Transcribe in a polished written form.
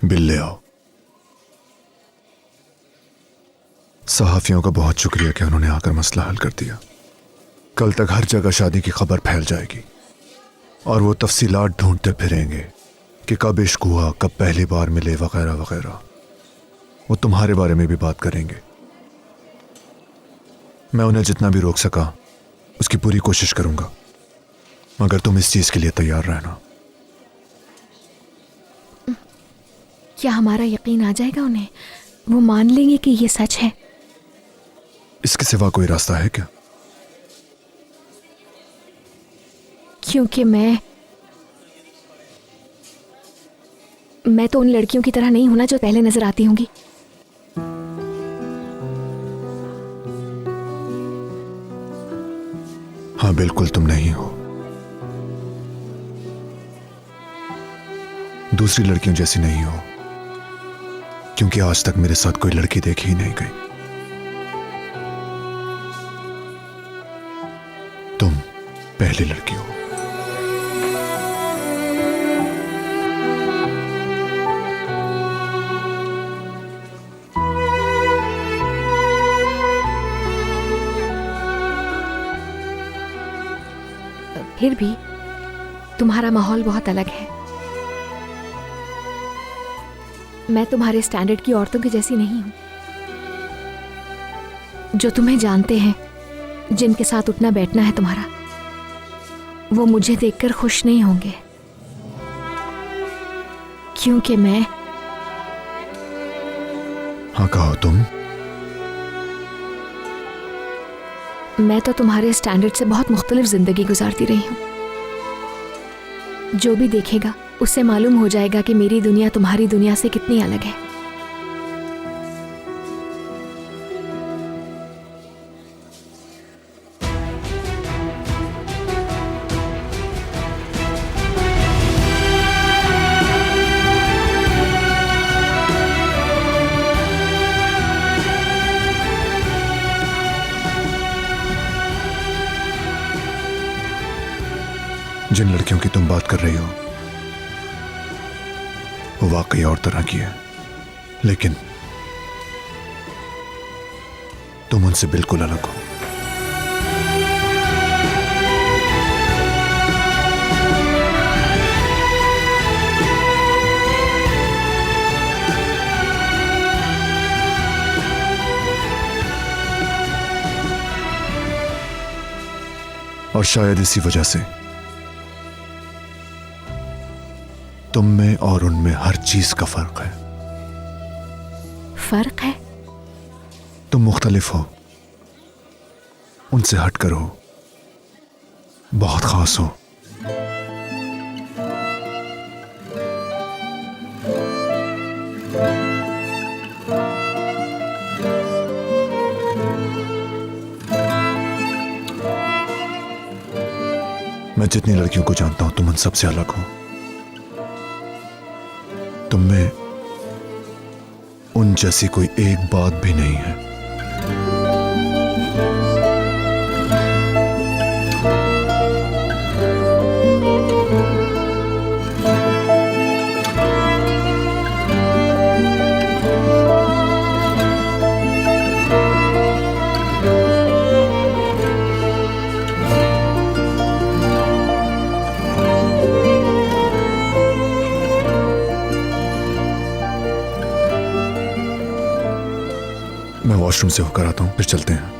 बिल्ले आओ। सहाफियों का बहुत शुक्रिया कि उन्होंने आकर मसला हल कर दिया। कल तक हर जगह शादी की खबर फैल जाएगी और वो तफसीलात ढूंढते फिरेंगे कि कब इश्क हुआ, कब पहली बार मिले, वगैरह वगैरह। वो तुम्हारे बारे में भी बात करेंगे। मैं उन्हें जितना भी रोक सका उसकी पूरी कोशिश करूंगा, मगर तुम इस चीज के लिए तैयार रहना। क्या हमारा यकीन आ जाएगा उन्हें? वो मान लेंगे कि ये सच है? इसके सिवा कोई रास्ता है क्या? क्योंकि मैं तो उन लड़कियों की तरह नहीं हूं ना जो पहले नजर आती होंगी। हाँ बिल्कुल, तुम नहीं हो। दूसरी लड़कियों जैसी नहीं हो, क्योंकि आज तक मेरे साथ कोई लड़की देखी ही नहीं गई। तुम पहली लड़की हो। फिर भी तुम्हारा माहौल बहुत अलग है। मैं तुम्हारे स्टैंडर्ड की औरतों की जैसी नहीं हूं, जो तुम्हें जानते हैं, जिनके साथ उठना बैठना है तुम्हारा, वो मुझे देखकर खुश नहीं होंगे, क्योंकि मैं। हाँ कहो तुम। मैं तो तुम्हारे स्टैंडर्ड से बहुत मुख्तलिफ जिंदगी गुजारती रही हूं। जो भी देखेगा उससे मालूम हो जाएगा कि मेरी दुनिया तुम्हारी दुनिया से कितनी अलग है। जिन लड़कियों की तुम बात कर रही हो वो वाकई और तरह की है, लेकिन तुम उनसे बिल्कुल अलग हो। और शायद इसी वजह से तुम में और उनमें हर चीज का फर्क है। फर्क है? तुम मुख्तलिफ हो, उनसे हटकर हो, बहुत खास हो। मैं जितनी लड़कियों को जानता हूं तुम उन सबसे अलग हो। तुम में उन जैसी कोई एक बात भी नहीं है। मैं वॉशरूम से होकर आता हूं, फिर चलते हैं।